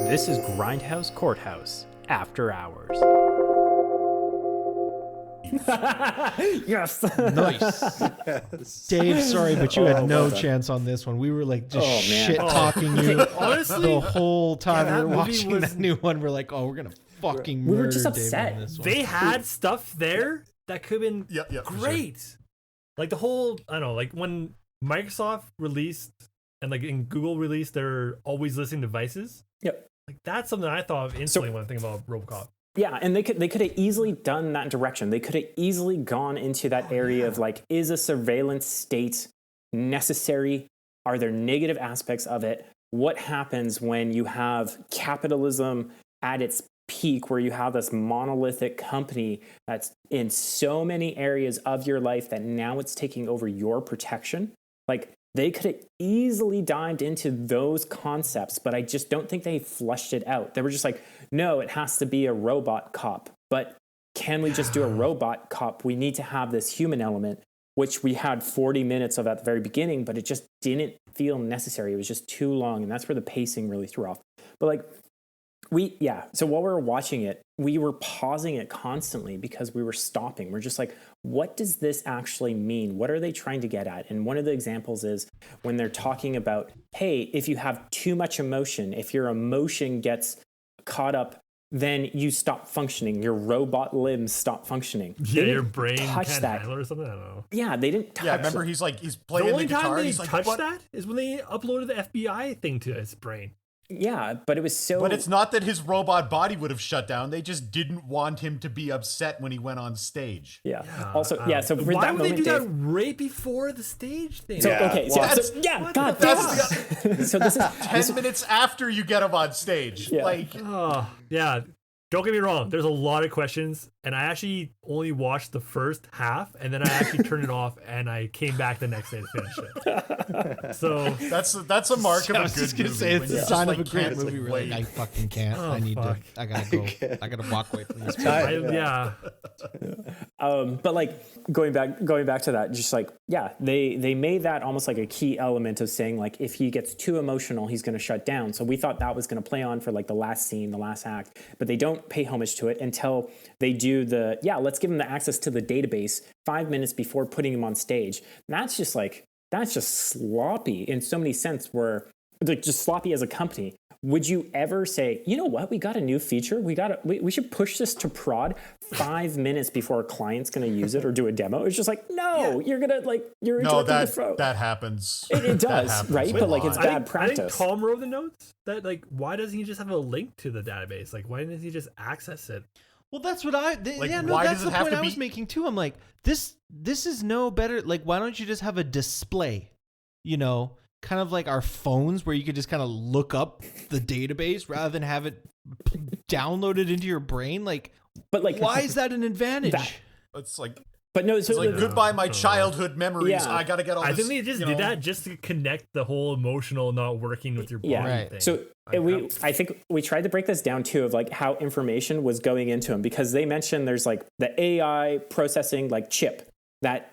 This is Grindhouse Courthouse, After Hours. Yes. Nice. Yes. Dave, sorry, but you had no chance on this one. We were like just shit talking you Honestly, the whole time we were watching was... that new one. We're like, oh, we're gonna fucking murder we were just Dave upset. on this one. They had stuff there that could have been great. Sure. Like the whole, I don't know, like when Microsoft released and like in Google released their always listening devices. Yep. Like that's something I thought of instantly when I think about RoboCop. Yeah, and they could have easily done that direction. They could have easily gone into that area of like, is a surveillance state necessary? Are there negative aspects of it? What happens when you have capitalism at its peak, where you have this monolithic company that's in so many areas of your life that now it's taking over your protection? Like, they could have easily dived into those concepts, but I just don't think they flushed it out. They were just like, no, it has to be a robot cop. But can we just do a robot cop? We need to have this human element, which we had 40 minutes of at the very beginning, but it just didn't feel necessary. It was just too long, and that's where the pacing really threw off. But like, so while we were watching it, we were pausing it constantly because we were stopping. We're just like, what does this actually mean? What are they trying to get at? And one of the examples is when they're talking about, hey, if you have too much emotion, if your emotion gets caught up, then you stop functioning. Your robot limbs stop functioning. Yeah, your brain can't handle it or something. I don't know. Yeah, they didn't touch. Yeah, remember he's playing the guitar. The only time they touched touched that is when they uploaded the FBI thing to his brain. Yeah, but it was so... But it's not that his robot body would have shut down. They just didn't want him to be upset when he went on stage. Yeah. Also, so for why that would moment, they do Dave, that right before the stage thing? So, Yeah, okay, well, God, that's so this is 10 minutes after you get him on stage. Yeah. Like, Oh, yeah. Don't get me wrong. There's a lot of questions, and I actually only watched the first half, and then I actually turned it off, and I came back the next day to finish it. So that's a mark of a good movie. I was just gonna say it's a sign of a great movie. We're like, I fucking can't. Oh, I need fuck. to. I gotta go. I gotta walk away from this. yeah. But like going back to that, just like, yeah, they made that almost like a key element of saying like, if he gets too emotional, he's going to shut down. So we thought that was going to play on for like the last scene, the last act, but they don't pay homage to it until they do let's give him the access to the database 5 minutes before putting him on stage. And that's just sloppy in so many sense, where like just sloppy as a company. Would you ever say, you know what, we got a new feature, we should push this to prod 5 minutes before a client's going to use it or do a demo? It's just like, no, you're going to you're interrupting the flow. That happens. It does, happens, right? But like, it's bad practice. I think Tom wrote the notes that like, why doesn't he just have a link to the database? Like, why didn't he just access it? Well, that's what why that's does the it have point to I be... was making too. I'm like, this is no better. Like, why don't you just have a display? You know, kind of like our phones, where you could just kind of look up the database rather than have it downloaded into your brain. Like, but like, why is that an advantage? It's like, but no, so it's like goodbye my childhood memories. Yeah. I gotta get all this. I think they just did that just to connect the whole emotional not working with your body thing. So I think we tried to break this down too, of like how information was going into him, because they mentioned there's like the AI processing like chip that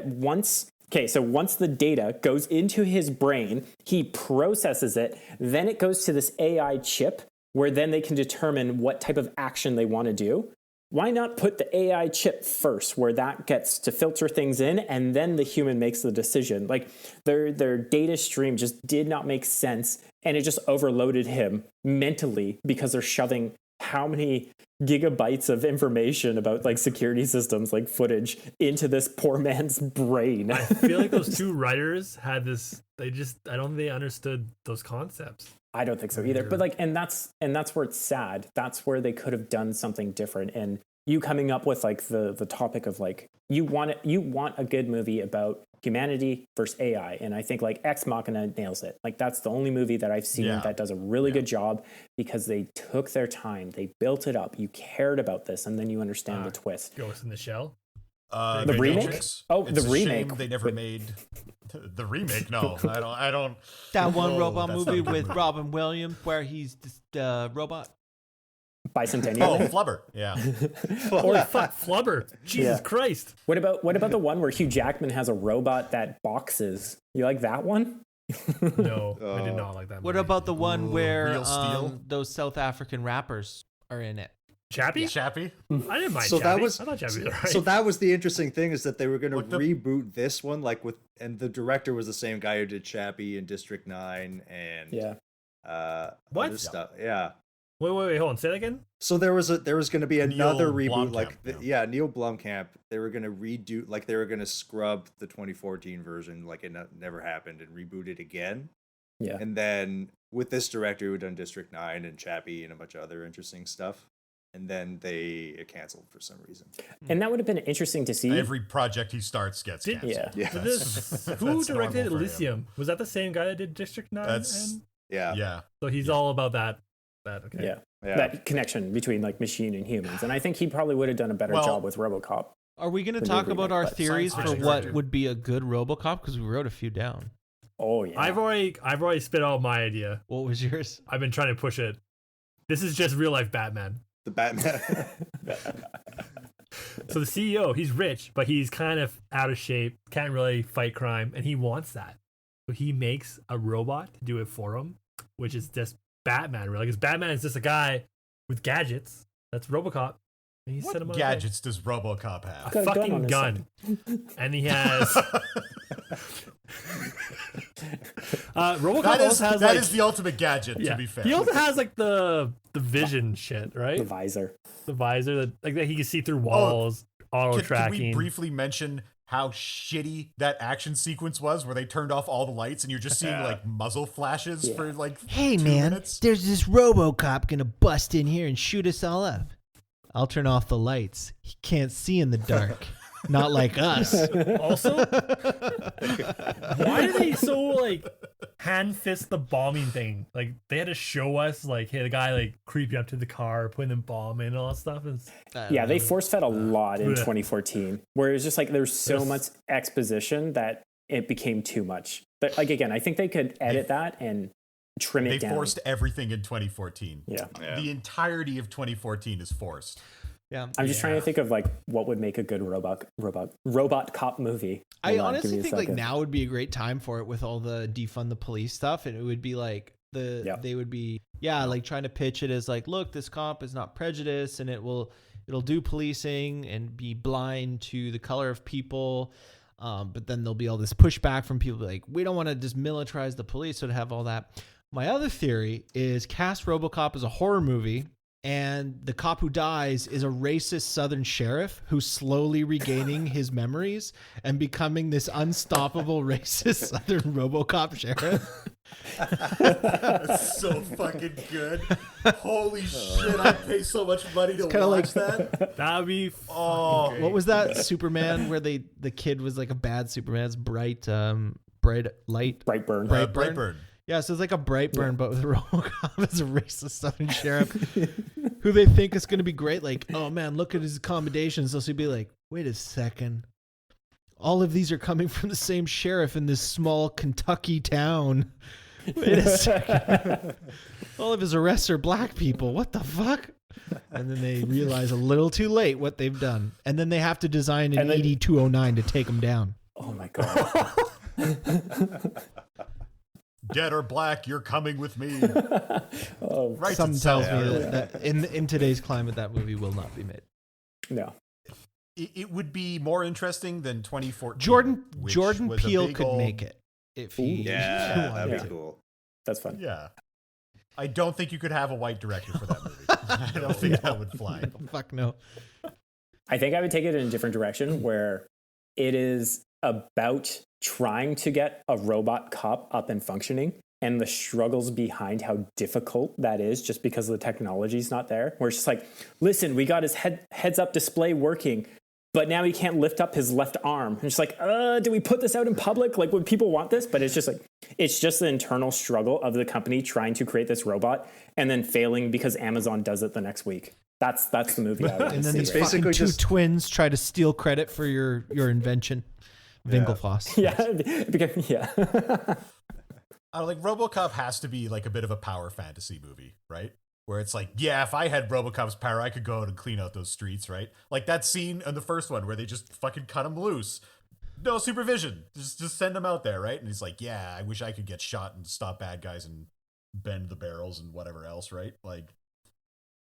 once the data goes into his brain, he processes it, then it goes to this AI chip where then they can determine what type of action they want to do. Why not put the AI chip first, where that gets to filter things in, and then the human makes the decision? Like their data stream just did not make sense, and it just overloaded him mentally, because they're shoving how many gigabytes of information about like security systems, like footage, into this poor man's brain. I feel like those two writers had this. I don't think they understood those concepts. I don't think so either. But like, and that's where it's sad. That's where they could have done something different. And you coming up with like the topic of like, you want a good movie about humanity versus AI. And I think like Ex Machina nails it. Like, that's the only movie that I've seen that does a really good job, because they took their time, they built it up, you cared about this, and then you understand the twist. Ghost in the Shell. The remake? It's the remake. Shame they never made the remake. No, I don't. That one robot that's movie not a good with movie. Robin Williams where he's just robot. Bicentennial. Oh, Flubber. Yeah. Holy fuck, Flubber. Jesus Christ. What about the one where Hugh Jackman has a robot that boxes? You like that one? No, I Oh. did not like that movie. What about the one Ooh, where Real Steel? those South African rappers are in it? Chappie? Chappie? I didn't mind So Chappie. that was I thought Chappie was alright. so that was the interesting thing, is that they were going to What the- reboot this one, like with, and the director was the same guy who did Chappie and District 9 and Yeah. What? other stuff. Yeah. Wait, hold on. Say that again? So there was going to be another Neil reboot, Blomkamp, like yeah. Neil Blomkamp. They were going to redo, like they were going to scrub the 2014 version, like it never happened, and reboot it again. Yeah. And then with this director who had done District 9 and Chappie and a bunch of other interesting stuff, and then they canceled for some reason. And that would have been interesting to see. Every project he starts gets Did- canceled. Yeah. Yeah. Who That's directed normal for him. Elysium? Was that the same guy that did District 9? That's- Yeah. Yeah. So he's all about that. Okay. Yeah. Yeah. That connection between like machine and humans. And I think he probably would have done a better Well- job with RoboCop. Are we going to The new talk about remake, our but theories science for fiction what director. would be a good RoboCop? Because we wrote a few down. Oh yeah. I've already spit out my idea. What was yours? I've been trying to push it. This is just real life Batman. The Batman. So the CEO, he's rich, but he's kind of out of shape, can't really fight crime, and he wants that. So he makes a robot to do it for him, which is just Batman, really. Because Batman is just a guy with gadgets. That's RoboCop. And he set him What on a gadgets does RoboCop A have? Got a gun on fucking his gun. And he has. RoboCop That is also has that like. is the ultimate gadget, Yeah. to be fair. He also has like the vision shit, right? the visor. The visor that like that he can see through walls, auto Can we tracking. briefly mention how shitty that action sequence was, where they turned off all the lights and you're just seeing like muzzle flashes for like Hey 2 man, minutes? there's this RoboCop gonna bust in here and shoot us all up. I'll turn off the lights. He can't see in the dark. Not like us. Also, why do they so like hand fist the bombing thing? Like they had to show us like, hey, the guy like creeping up to the car, putting the bomb in and all that stuff. It's, Yeah, they force fed a lot in bleh. 2014, where it was just like there's so Yes. much exposition that it became too much. But like again, I think they could edit that and trim They it down. forced everything in 2014. Yeah. The entirety of 2014 is forced. Yeah. I'm just trying to think of like what would make a good robot cop movie. I Hold on, give honestly me a think like second. now would be a great time for it with all the defund the police stuff, and it would be like they would be like trying to pitch it as like, look, this cop is not prejudiced, and it'll do policing and be blind to the color of people, but then there'll be all this pushback from people like, we don't want to just militarize the police, so to have all that. My other theory is cast RoboCop as a horror movie, and the cop who dies is a racist Southern sheriff who's slowly regaining his memories and becoming this unstoppable racist Southern RoboCop sheriff. That's so fucking good. Holy shit, I'd pay so much money to kinda watch like- that. that'd be Oh, What was that Superman where the kid was like a bad Superman? It's bright light. Brightburn. Brightburn. Yeah, so it's like a Brightburn, but with RoboCop as a racist Southern sheriff who they think is going to be great. Like, oh man, look at his accommodations. So he'd be like, wait a second. All of these are coming from the same sheriff in this small Kentucky town. Wait a second. All of his arrests are black people. What the fuck? And then they realize a little too late what they've done. And then they have to design an And then- ED 209 to take him down. Oh my god. Dead or black, you're coming with me. Oh Right. Something tells me that in today's climate, that movie will not be made. no. It would be more interesting than 2014. Jordan which was a Peele big could old- make it if he Yeah, wanted that'd to. be cool. That's fun. Yeah. I don't think you could have a white director for that movie. I don't think that would fly. Fuck no. I think I would take it in a different direction where it is about trying to get a robot cop up and functioning and the struggles behind how difficult that is just because the technology's not there. Where it's just like, listen, we got his heads up display working, but now he can't lift up his left arm. And it's like, do we put this out in public? Like, would people want this? But it's just like, it's just the internal struggle of the company trying to create this robot and then failing because Amazon does it the next week. That's the movie I would And then see these right now. fucking basically two just- twins try to steal credit for your invention. Winkelfloss. Yeah, because, yeah. Like RoboCop has to be like a bit of a power fantasy movie, right? Where it's like, yeah, if I had RoboCop's power, I could go out and clean out those streets, right? Like that scene in the first one where they just fucking cut him loose. no supervision. Just send him out there, right? And he's like, yeah, I wish I could get shot and stop bad guys and bend the barrels and whatever else, right? Like,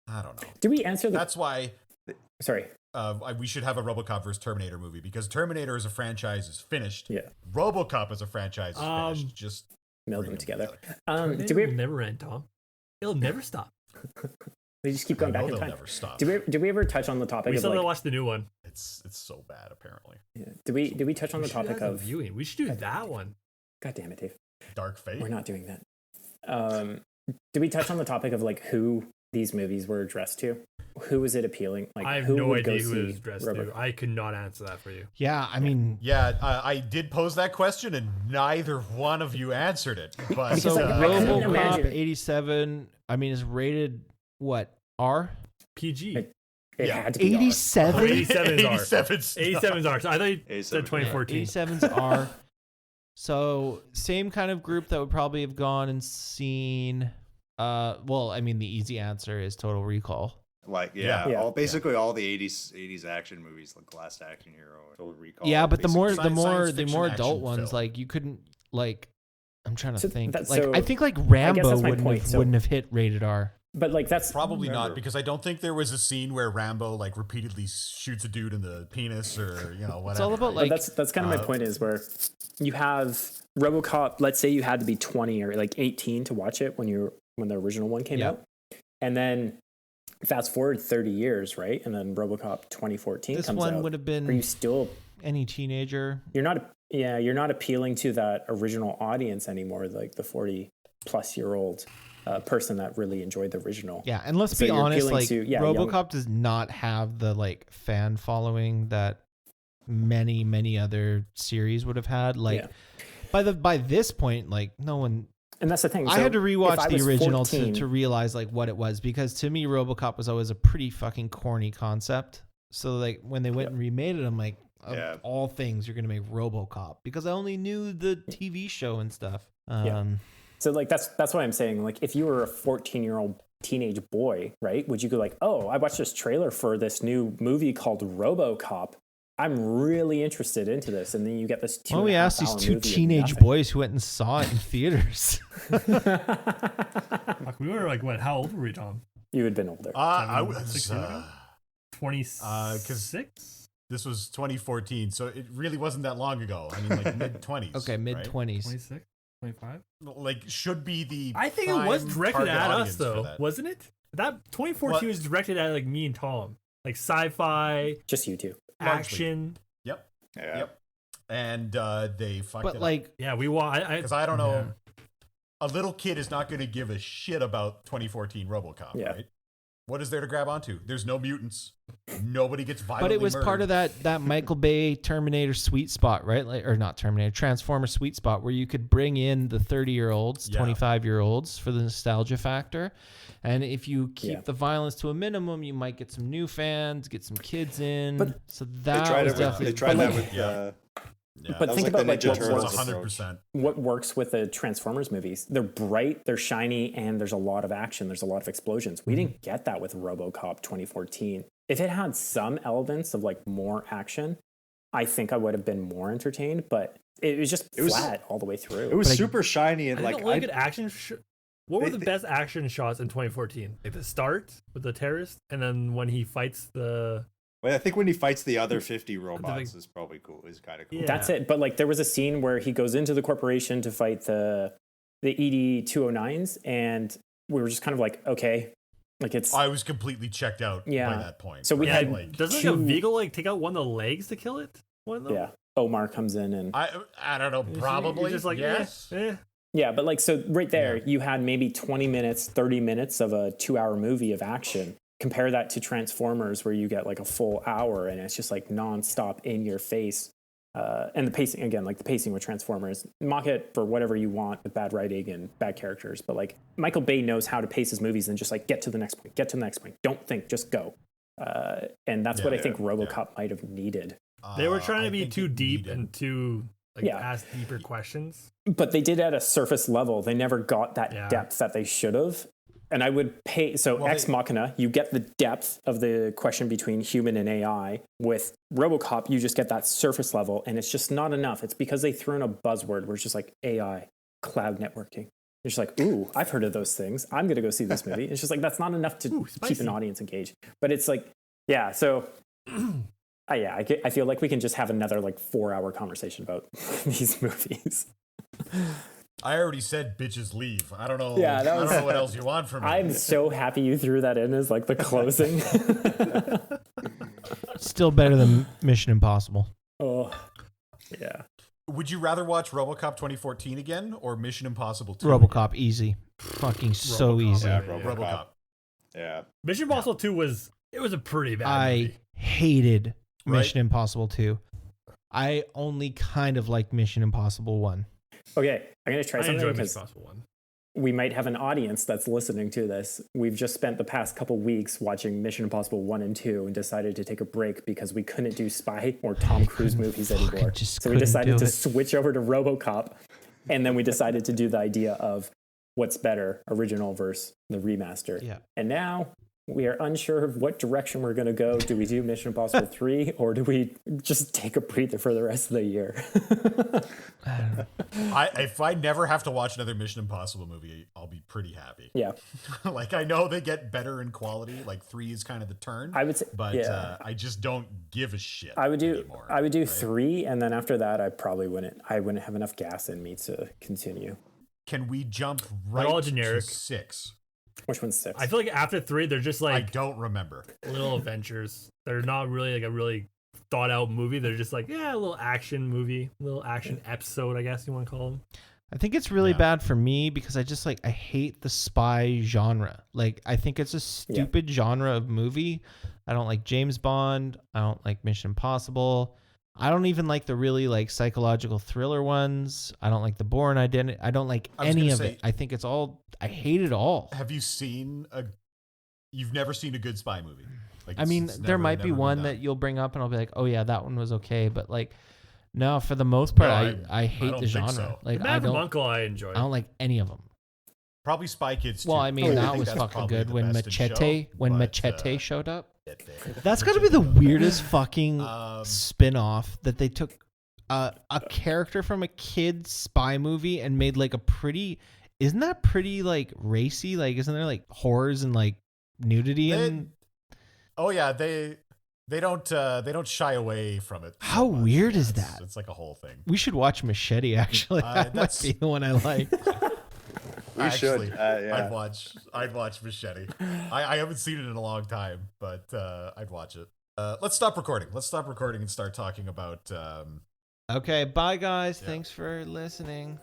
I don't know. Do we answer the? That's why Sorry. we should have a RoboCop versus Terminator movie, because Terminator as a franchise is finished. Yeah. RoboCop as a franchise is finished. Just Meld bring them together. Terminator Do we? will never end, Tom. It'll never stop. They just keep going I know back in they'll time. never stop. Did we ever touch on the topic We of still like? gotta watch the new one. It's so bad, apparently. Yeah. Did we touch on We the should do topic that as a of? viewing. We should do that one. God damn it, Dave. Dark Fate. We're not doing that. Did we touch on the topic of like who these movies were addressed to? Who was it appealing? Like, I have who no would go idea who it see was addressed Robo- to. I could not answer that for you. Yeah, I mean, Yeah, I did pose that question, and neither one of you answered it. But Because, so like, I couldn't RoboCop imagine- 87. I mean, is rated what R? PG. It Yeah. had to be R. 87. 87's R. 87's 87's R. So I thought you said 87. 2014. 87's R. So same kind of group that would probably have gone and seen. Well, I mean, the easy answer is Total Recall. Like Yeah. Yeah. basically all the 80s action movies, like Last Action Hero, Total Recall. Yeah, but the more Science the fiction more action adult ones, film. like you couldn't like. I'm trying to So think. that's- Like so I think like I guess Rambo that's my wouldn't point, have so- wouldn't have hit rated R. But like that's Probably Remember. not, because I don't think there was a scene where Rambo like repeatedly shoots a dude in the penis or whatever. It's all about But like that's kind of my point is where you have RoboCop. Let's say you had to be 20 or like 18 to watch it when the original one came Yeah. out, and then fast forward 30 years, right? And then RoboCop 2014 this comes one out. would have Are you been still? any teenager. You're not appealing to that original audience anymore, like the 40-plus-year-old person that really enjoyed the original. Yeah, and let's So be you're honest, appealing like to- yeah, RoboCop does not have the like fan following that many other series would have had. Like Yeah. by this point, like no one. And that's the thing. I So had to if rewatch I the was original 14 to realize like what it was, because to me RoboCop was always a pretty fucking corny concept. So like when they went and remade it, I'm like, of Yeah. all things, you're gonna make RoboCop, because I only knew the TV show and stuff. So like that's what I'm saying. Like if you were a 14-year-old teenage boy, right? Would you go like, oh, I watched this trailer for this new movie called RoboCop. I'm really interested into this, and then you get this. Why don't we ask these 2.5 hour two movie of teenage nothing. boys who went and saw it in theaters? Fuck, we were like, what? How old were we, Tom? You had been older. I 6 was years ago? 26? this was 2014, so it really wasn't that long ago. I mean, like mid 20s. Okay, mid 20s. 26? 25? Like should be the. I think it was prime directed target at us, audience for though. that. Wasn't it? That 2014 What? was directed at like me and Tom. Like sci-fi, Just you two. action. Yep. Yeah. Yep. And they fucked But it like, Yeah, we want. because I don't know. A little kid is not going to give a shit about 2014 RoboCop, Yeah. right? What is there to grab onto? There's no mutants. Nobody gets violently but it was part of murdered. that Michael Bay Terminator sweet spot, right? Like, or not Terminator, Transformer sweet spot, where you could bring in the 30-year-olds, Yeah. 25-year-olds for the nostalgia factor. And if you keep Yeah. the violence to a minimum, you might get some new fans, get some kids in. But- so They that tried was it. definitely. They tried but that like- with. Yeah. Yeah. But That was think like the about like Ninja what Turtles works, approach. 100%. what works with the Transformers movies. They're bright, they're shiny, and there's a lot of action. There's a lot of explosions. We didn't get that with RoboCop 2014. If it had some elements of like more action, I think I would have been more entertained. But it was just was- flat all the way through. It was But I- super shiny and I like didn't look at action. What were They- the best action shots in 2014? Like the start with the terrorist, and then when he fights the. I think when he fights the other 50 robots is probably cool. Is kind of cool. Yeah. That's it. But like there was a scene where he goes into the corporation to fight the ED 209s, and we were just kind of like, okay, like it's I was completely checked out Yeah. by that point. So we right? had- like, Doesn't like a two- vehicle like take out one of the legs to kill it? One of them? yeah. Omar comes in and I don't know, You're probably. just like, yes. yeah, but like so right there, you had maybe 20 minutes, 30 minutes of a 2-hour movie of action. Compare that to Transformers, where you get like a full hour, and it's just like nonstop in your face. And the pacing again, like the pacing with Transformers, mock it for whatever you want with bad writing and bad characters, but like Michael Bay knows how to pace his movies and just like get to the next point, get to the next point. Don't think, just go. And that's what I think RoboCop might have needed. They were trying I to be think too it deep needed- and too like Yeah. ask deeper questions. But they did at a surface level. They never got that Yeah. depth that they should have. And I would pay. So Well, Ex Machina, you get the depth of the question between human and AI. With RoboCop, you just get that surface level, and it's just not enough. It's because they threw in a buzzword where it's just like AI, cloud networking. It's just like, ooh, I've heard of those things. I'm going to go see this movie. It's just like, that's not enough to keep spicy. an audience engaged. But it's like, yeah, so I feel like we can just have another like 4-hour conversation about these movies. I already said bitches leave. I don't know. Yeah, I don't know what else you want from me. I'm so happy you threw that in as like the closing. Still better than Mission Impossible. Oh, yeah. Would you rather watch RoboCop 2014 again or Mission Impossible 2? RoboCop, easy. Fucking so RoboCop, easy. Yeah, Yeah. RoboCop. Yeah. Mission Impossible 2 was a pretty bad I movie. hated Right? Mission Impossible 2. I only kind of like Mission Impossible 1. Okay, I'm going to try I something enjoyed because Mission Impossible 1. we might have an audience that's listening to this. We've just spent the past couple weeks watching Mission Impossible 1 and 2 and decided to take a break because we couldn't do spy or Tom Cruise movies anymore. just So we couldn't decided do to it. switch over to RoboCop, and then we decided to do the idea of what's better, original versus the remaster. Yeah. And now we are unsure of what direction we're going to go. Do we do Mission Impossible 3 or do we just take a breather for the rest of the year? I don't know. If I never have to watch another Mission Impossible movie, I'll be pretty happy. Yeah. Like, I know they get better in quality. Like 3 is kind of the turn. I would say, but yeah. I just don't give a shit. I would do anymore, 3, and then after that, I probably wouldn't have enough gas in me to continue. Can we jump right all to generic. 6? Which one's 6? I feel like after 3, they're just I like don't remember. little adventures. They're not really like a really thought out movie. They're just like, yeah, a little action movie, a little action episode, I guess you want to call them. I think it's really Yeah. bad for me because I just I hate the spy genre. Like, I think it's a stupid genre of movie. I don't like James Bond. I don't like Mission Impossible. I don't even like the really psychological thriller ones. I don't like the Bourne Identity. I don't like I was any gonna of say- it. I think it's all, I hate it all. Have you seen you've never seen a good spy movie? Like, I mean, it's there never- might be never been one done. that you'll bring up and I'll be like, oh yeah, that one was okay. But no, for the most part, No, I hate don't the think genre. so. Like, Man I from don't Uncle, I enjoyed. I don't like any of them. Probably Spy Kids. Well, too. I mean, I that think was that's fucking probably good the when best in Machete, show, but, showed up. it- That's got to be the weirdest fucking Um, spin-off that they took a character from a kid's spy movie and made a pretty. Isn't that pretty racy? Isn't there horrors and nudity and? Oh yeah, they don't shy away from it. so How much. weird Yeah, is it's- that? It's like a whole thing. We should watch Machete. Actually, that might that's- be the one I like. We should. I'd Yeah. watch Machete. I haven't seen it in a long time, but I'd watch it. Let's stop recording. Let's stop recording and start talking about. Okay, bye guys. Yeah. Thanks for listening.